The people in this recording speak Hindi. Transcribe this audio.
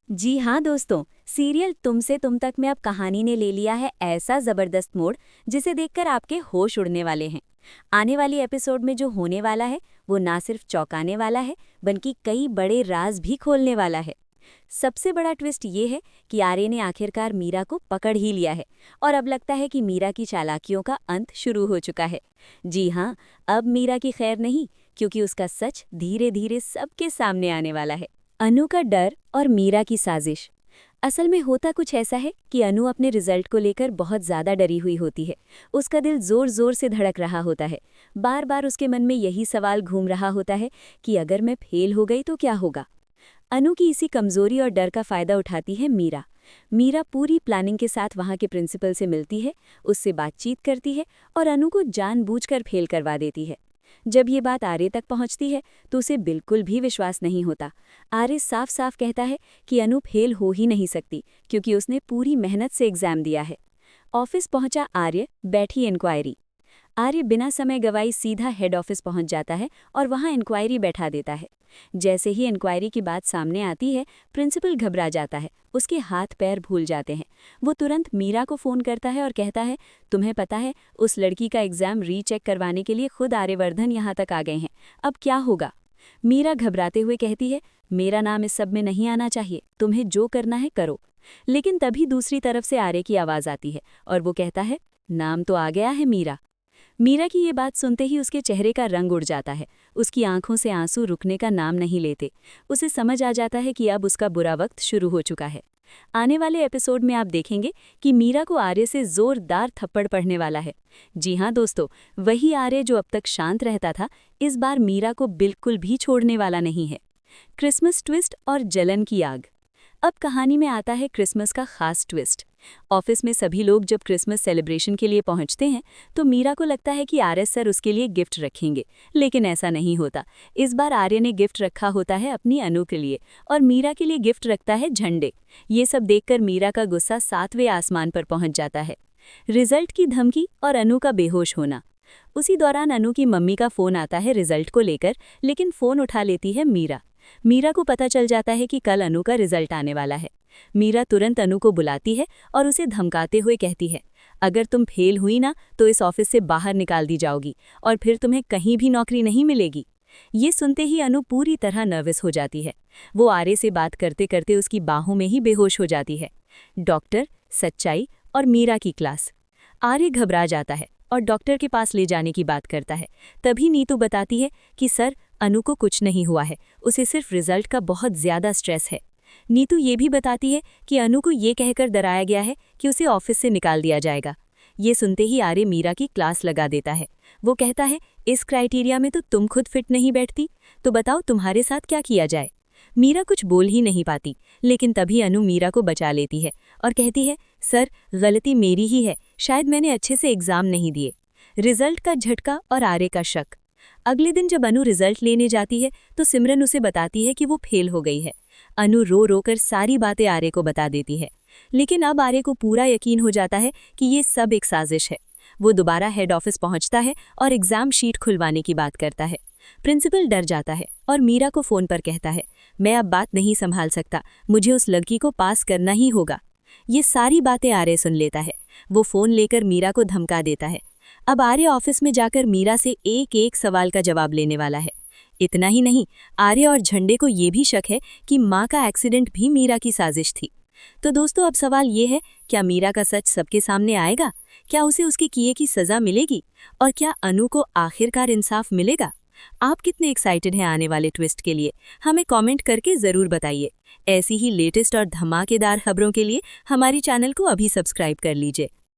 जी हाँ दोस्तों, सीरियल तुम से तुम तक में अब कहानी ने ले लिया है ऐसा जबरदस्त मोड़ जिसे देखकर आपके होश उड़ने वाले हैं। आने वाली एपिसोड में जो होने वाला है वो ना सिर्फ चौंकाने वाला है बल्कि कई बड़े राज भी खोलने वाला है। सबसे बड़ा ट्विस्ट ये है कि आर्य ने आखिरकार मीरा को पकड़ ही लिया है और अब लगता है कि मीरा की चालाकियों का अंत शुरू हो चुका है। जी हाँ, अब मीरा की खैर नहीं, क्योंकि उसका सच धीरे धीरे सबके सामने आने वाला है। अनु का डर और मीरा की साजिश। असल में होता कुछ ऐसा है कि अनु अपने रिजल्ट को लेकर बहुत ज्यादा डरी हुई होती है। उसका दिल जोर जोर से धड़क रहा होता है। बार बार उसके मन में यही सवाल घूम रहा होता है कि अगर मैं फेल हो गई तो क्या होगा। अनु की इसी कमजोरी और डर का फायदा उठाती है मीरा। मीरा पूरी प्लानिंग के साथ वहां के प्रिंसिपल से मिलती है, उससे बातचीत करती है और अनु को जानबूझकर फेल करवा देती है। जब ये बात आर्य तक पहुंचती है तो उसे बिल्कुल भी विश्वास नहीं होता। आर्य साफ साफ कहता है कि अनु फेल हो ही नहीं सकती क्योंकि उसने पूरी मेहनत से एग्जाम दिया है। ऑफिस पहुंचा आर्य, बैठी इंक्वायरी। आर्य बिना समय गवाई सीधा हेड ऑफिस पहुंच जाता है और वहां इंक्वायरी बैठा देता है। जैसे ही इंक्वायरी की बात सामने आती है, प्रिंसिपल घबरा जाता है, उसके हाथ पैर भूल जाते हैं। वो तुरंत मीरा को फोन करता है और कहता है, तुम्हें पता है उस लड़की का एग्जाम रीचेक करवाने के लिए खुद आर्यवर्धन यहाँ तक आ गए हैं, अब क्या होगा। मीरा घबराते हुए कहती है, मेरा नाम इस सब में नहीं आना चाहिए, तुम्हें जो करना है करो। लेकिन तभी दूसरी तरफ से आर्य की आवाज आती है और वो कहता है, नाम तो आ गया है मीरा। मीरा की ये बात सुनते ही उसके चेहरे का रंग उड़ जाता है। उसकी आंखों से आंसू रुकने का नाम नहीं लेते। उसे समझ आ जाता है कि अब उसका बुरा वक्त शुरू हो चुका है। आने वाले एपिसोड में आप देखेंगे कि मीरा को आर्य से जोरदार थप्पड़ पड़ने वाला है। जी हाँ दोस्तों, वही आर्य जो अब तक शांत रहता था, इस बार मीरा को बिल्कुल भी छोड़ने वाला नहीं है। क्रिसमस ट्विस्ट और जलन की आग। अब कहानी में आता है क्रिसमस का खास ट्विस्ट। ऑफिस में सभी लोग जब क्रिसमस सेलिब्रेशन के लिए पहुंचते हैं तो मीरा को लगता है कि आर्य सर उसके लिए गिफ्ट रखेंगे, लेकिन ऐसा नहीं होता। इस बार आर्य ने गिफ्ट रखा होता है अपनी अनु के लिए और मीरा के लिए गिफ्ट रखता है झंडे। ये सब देखकर मीरा का गुस्सा 7वें आसमान पर पहुंच जाता है। रिजल्ट की धमकी और अनु का बेहोश होना। उसी दौरान अनु की मम्मी का फोन आता है रिजल्ट को लेकर, लेकिन फोन उठा लेती है मीरा। मीरा को पता चल जाता है कि कल अनु का रिजल्ट आने वाला है। मीरा तुरंत अनु को बुलाती है और उसे धमकाते हुए कहती है, अगर तुम फेल हुई ना तो इस ऑफिस से बाहर निकाल दी जाओगी और फिर तुम्हें कहीं भी नौकरी नहीं मिलेगी। ये सुनते ही अनु पूरी तरह नर्वस हो जाती है। वो आर्य से बात करते करते उसकी बाहों में ही बेहोश हो जाती है। डॉक्टर, सच्चाई और मीरा की क्लास। आर्य घबरा जाता है और डॉक्टर के पास ले जाने की बात करता है। तभी नीतू बताती है कि सर, अनु को कुछ नहीं हुआ है, उसे सिर्फ रिजल्ट का बहुत ज्यादा स्ट्रेस है। नीतू ये भी बताती है कि अनु को ये कहकर डराया गया है कि उसे ऑफिस से निकाल दिया जाएगा। ये सुनते ही आर्य मीरा की क्लास लगा देता है। वो कहता है, इस क्राइटेरिया में तो तुम खुद फिट नहीं बैठती, तो बताओ तुम्हारे साथ क्या किया जाए। मीरा कुछ बोल ही नहीं पाती, लेकिन तभी अनु मीरा को बचा लेती है और कहती है, सर, गलती मेरी ही है, शायद मैंने अच्छे से एग्जाम नहीं दिए। रिजल्ट का झटका और आर्य का शक। अगले दिन जब अनु रिजल्ट लेने जाती है तो सिमरन उसे बताती है कि वो फेल हो गई है। अनु रो रो कर सारी बातें आर्य को बता देती है, लेकिन अब आर्य को पूरा यकीन हो जाता है कि ये सब एक साजिश है। वो दोबारा हेड ऑफिस पहुंचता है और एग्जाम शीट खुलवाने की बात करता है। प्रिंसिपल डर जाता है और मीरा को फोन पर कहता है, मैं अब बात नहीं संभाल सकता, मुझे उस लड़की को पास करना ही होगा। ये सारी बातें आर्य सुन लेता है। वो फोन लेकर मीरा को धमका देता है। अब आर्य ऑफिस में जाकर मीरा से एक एक सवाल का जवाब लेने वाला है। इतना ही नहीं, आर्य और झंडे को ये भी शक है कि माँ का एक्सीडेंट भी मीरा की साजिश थी। तो दोस्तों, अब सवाल ये है, क्या मीरा का सच सबके सामने आएगा? क्या उसे उसके किए की सजा मिलेगी? और क्या अनु को आखिरकार इंसाफ मिलेगा? आप कितने एक्साइटेड हैं आने वाले ट्विस्ट के लिए? हमें कमेंट करके ज़रूर बताइए। ऐसी ही लेटेस्ट और धमाकेदार खबरों के लिए हमारी चैनल को अभी सब्सक्राइब कर लीजिए।